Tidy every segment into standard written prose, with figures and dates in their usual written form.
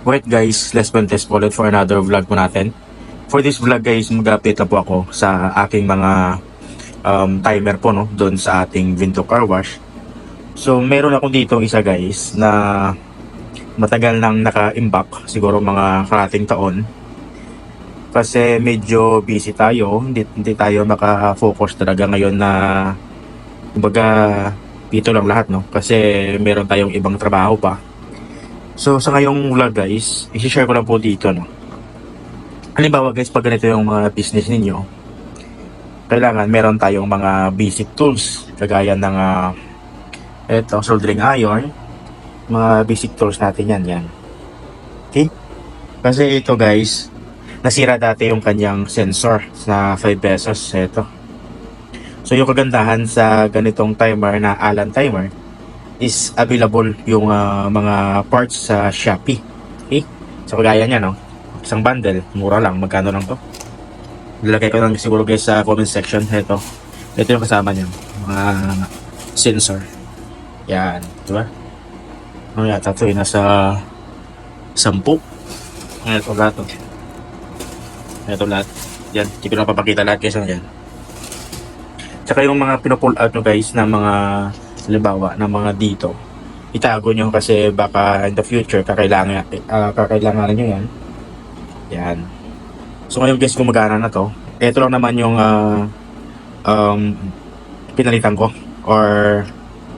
Wait guys, Les Fuentes po ulit for another vlog po natin. For this vlog guys, mag-update na po ako sa aking mga timer po no, doon sa ating Vinto Car Wash. So meron ako dito isa guys na matagal nang naka-imbak, siguro mga karating taon. Kasi medyo busy tayo, hindi tayo maka-focus talaga ngayon na kumbaga dito lang lahat no, kasi meron tayong ibang trabaho pa. So sa ngayong vlog guys, i-share ko lang po dito no. Halimbawa guys, pag ganito yung mga business ninyo, kailangan meron tayong mga basic tools kagaya ng eto, soldering iron, mga basic tools natin yan. Okay? Kasi ito guys, nasira dati yung kanyang sensor na 5 pesos. Ito. So yung kagandahan sa ganitong timer na Allen timer is available yung mga parts sa Shopee. Okay? So kagaya niya no, isang bundle, mura lang. Magkano lang to? Nilagay ko lang siguro guys sa comment section. Ito yung kasama niya, mga sensor. Yan, diba? Ano yata ito, nasa 10. Ito lahat. Ito lahat. Yan, hindi ko na papakita lahat guys. Yan. Tsaka yung mga pinupull out nyo guys na mga halimbawa na mga dito, itago nyo kasi baka in the future kakailangan nyo yan. Yan. So ngayon guys, gumagana na to. Ito lang naman yung pinalitan ko or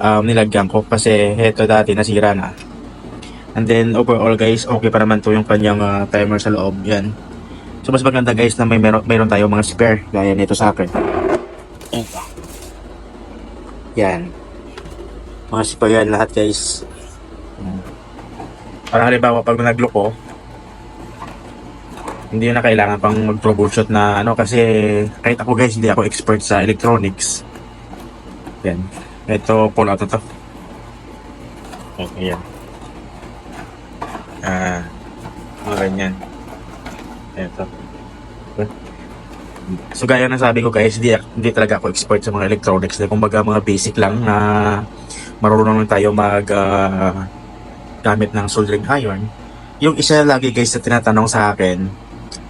nilagyan ko kasi ito dati nasira na. And then overall guys, okay pa naman to yung kanyang timer sa loob. Yan. So mas maganda guys na mayroon tayong mga spare gaya nito sa akin. Ito. Yan. Mga spare yan lahat guys. Para halimbawa pag nagloko, hindi na kailangan pang mag-troubleshoot na ano, kasi kahit ako guys, hindi ako expert sa electronics. Yan. Ito, pull out na to. Okay, yan. Mga ganyan. Ito. So gaya na sabi ko guys, hindi talaga ako expert sa mga electronics. Kumbaga mga basic lang na marunong lang tayo gamit ng soldering iron. Yung isa lagi guys na tinatanong sa akin,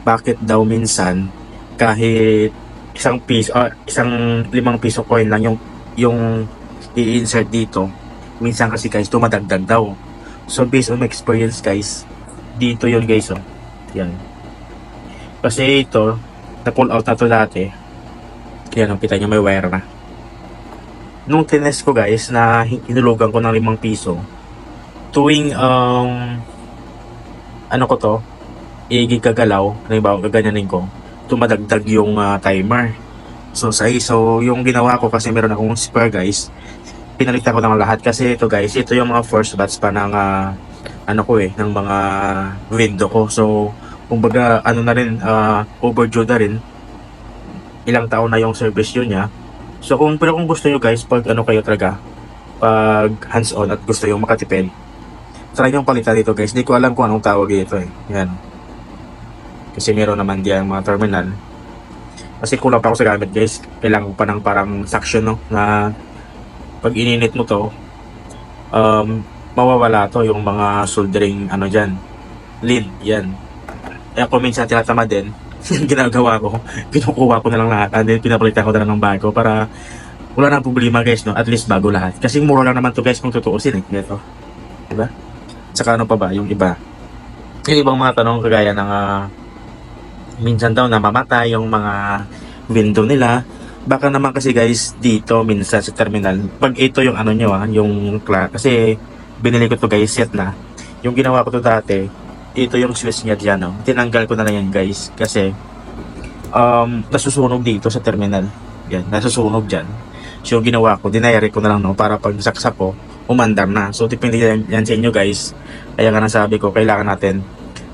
bakit daw minsan kahit isang 5 piso coin lang yung i-insert dito, minsan kasi guys tumadagdag daw. So based on my experience guys, dito yun guys oh. Yan. Kasi ito na-pull out na to dati. Yan, kita nyo may wire na. Nung tinest ko guys na hinulugan ko ng 5 piso, tuwing ano ko to, igigagalaw, halimbawa gaganyanin ko, tumadagdag yung timer. So yung ginawa ko, kasi meron akong spare guys, pinalitan ko ng lahat. Kasi ito guys, ito yung mga first batch pa ng ng mga window ko. So kumbaga ano na rin, overdue na rin, ilang taon na yung service yun niya. So kung gusto nyo guys, pag kayo talaga, pag hands on at gusto yung makatipid, try yung palitan dito guys. Hindi ko alam kung anong tawag dito eh. Yan. Kasi meron naman diyan mga terminal. Kasi kulang pa ako sa gamit guys. Kailangan ko pa ng parang suction no, na pag ininit mo to, mawawala to yung mga soldering dyan, lead. Yan. Kaya kung minsan tinatama din, ginagawa ko, kinukuha ko na lang lahat and then pinapalitan ko na lang ng bago para wala nang problema guys no, at least bago lahat. Kasi mura lang naman to guys kung tutuusin eh. Ito. Diba? Saka ano pa ba yung iba? Yung ibang mga tanong kagaya ng minsan daw namamatay yung mga window nila. Baka naman kasi guys dito minsan sa terminal, pag ito yung nyo yung kasi binili ko to guys set na. Yung ginawa ko to dati, ito yung switch niya dyan no. Tinanggal ko na lang yan guys kasi nasusunog dito sa terminal. Yan, nasusunog dyan. So yung ginawa ko, dinayari ko na lang no, para pag saksak ko, umandar na. So depende yan sa inyo guys. Kaya nga nasabi ko, kailangan natin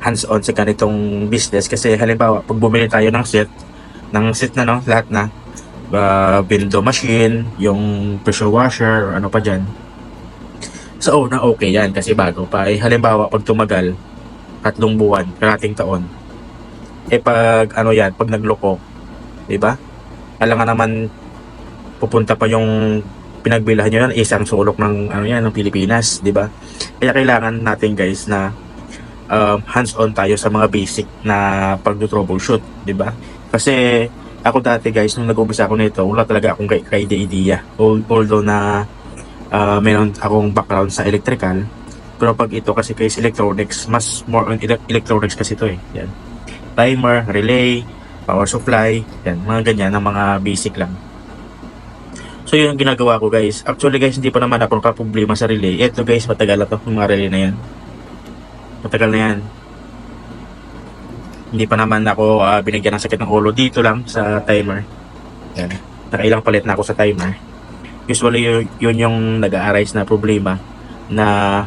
hands-on sa ganitong business. Kasi halimbawa, pag bumili tayo ng set na no, lahat na, window machine, yung pressure washer, or ano pa dyan. So na okay yan, kasi bago pa. Eh, halimbawa, pag tumagal, 3 buwan, kalating taon, eh pag pag nagloko, diba? Alangan naman, pupunta pa yung pinagbilahan nyo yan, isang sulok ng ng Pilipinas, di ba? Kaya kailangan natin guys na hands-on tayo sa mga basic na pag-troubleshoot, di ba? Kasi ako dati guys, nung nag-umpisa ako nito, wala talaga akong idea. Although na meron akong background sa electrical, pero pag ito kasi guys electronics, mas more on electronics kasi ito eh. Yan. Timer, relay, power supply, yan, mga ganyan, ng mga basic lang. So yun ang ginagawa ko guys. Actually guys, hindi pa naman ako nakaproblema sa relay. Ito guys, matagal na to, yung mga relay na yan. Matagal na yan. Hindi pa naman ako binigyan ng sakit ng ulo dito lang sa timer. Yan. Nakailang palit na ako sa timer. Usually yun yung nag-a-arise na problema na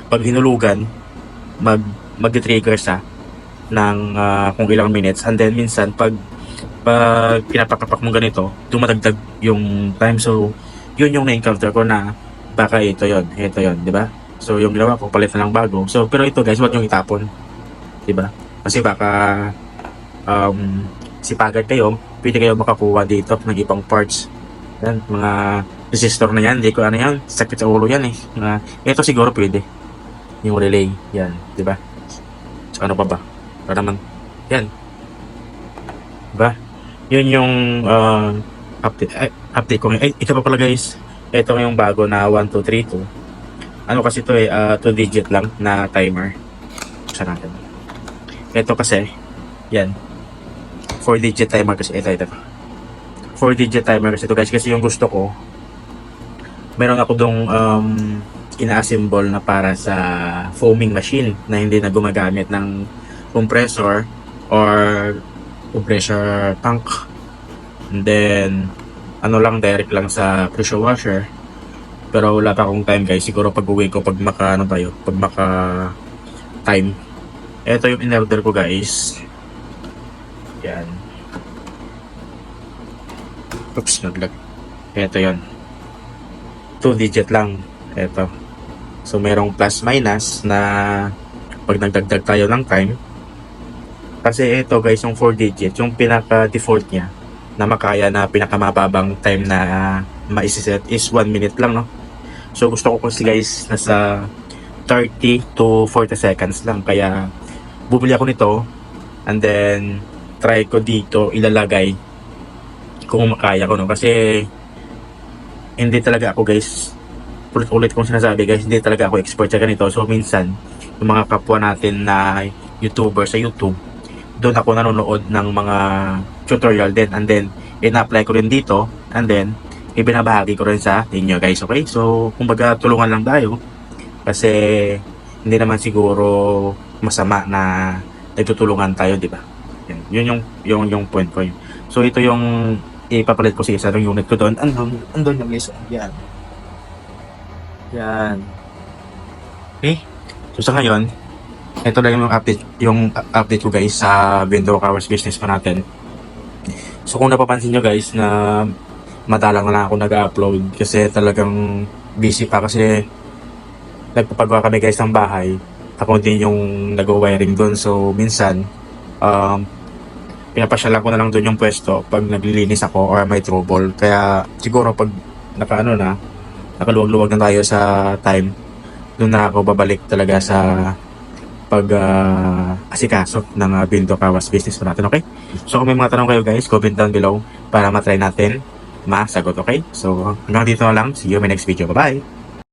pag hinulugan, mag-trigger siya ng kung ilang minutes, and then minsan pag pinapakapak mo ganito, dumadagdag yung time. So yun yung na-encounter ko na baka ito yon, di ba? So yung ginawa ko, palit na lang bago. So pero ito guys, wag yung itapon, di ba? Kasi baka sipagan kayo, pwede kayo makakuha dito ng ibang parts. Yan, mga resistor na yan, hindi ko ano yan, sakit sa ulo yan eh. Ito siguro pwede. Yung relay, yan, di ba? So ano pa ba? Para naman, yan. Diba? Yun yung update ko. Ito pa pala guys, ito yung bago na 1232. Ano kasi ito eh, 2-digit lang na timer. Buksan natin. Ito kasi, yan, 4-digit timer kasi, ito. 4-digit timer kasi ito guys, kasi yung gusto ko, meron ako dong ina-assemble na para sa foaming machine na hindi na gumagamit ng compressor or compressor tank. And then ano lang, direct lang sa pressure washer. Pero wala pa akong time guys, siguro pag uwi ko, pag maka time. Ito yung in-order ko guys. Yan. Oops, naglag. Ito yon, 2-digit lang. Ito. So merong plus minus na pag nagdagdag tayo ng time. Kasi ito guys, yung 4-digit, yung pinaka default niya na makaya na pinakamababang time na maisiset is 1 minute lang, no? So gusto ko kasi guys nasa 30 to 40 seconds lang, kaya bubili ako nito and then try ko dito ilalagay kung makaya ko, no? Kasi hindi talaga ako guys, ulit-ulit kong sinasabi guys, hindi talaga ako expert sa ganito. So minsan yung mga kapwa natin na YouTuber sa YouTube, doon ako nanonood ng mga tutorial din, and then ina-apply ko rin dito, and then ibinabahagi ko rin sa inyo guys. Okay, so kumbaga tulungan lang tayo, kasi hindi naman siguro masama na nagtutulungan tayo, di ba? Yun yung point ko yun. So ito yung ipapalit ko sa isa ng unit ko doon. Andun yung isa. Yan. Okay. So sa ngayon, ito lang yung update ko guys sa Window Car Wash business pa natin. So kung napapansin nyo guys na madalang na ako nag-upload kasi talagang busy pa, kasi nagpapagawa kami guys ng bahay. Ako din yung nag-wiring doon. So minsan pinapasyalan ko na lang doon yung pwesto pag naglilinis ako or may trouble. Kaya siguro pag nakaluwag-luwag na tayo sa time, doon na ako babalik talaga sa pag asikaso ng Window Car Wash business pa natin. Okay? So kung may mga tanong kayo guys, comment down below para matry natin masagot. Okay? So hanggang dito na lang. See you in my next video. Bye bye!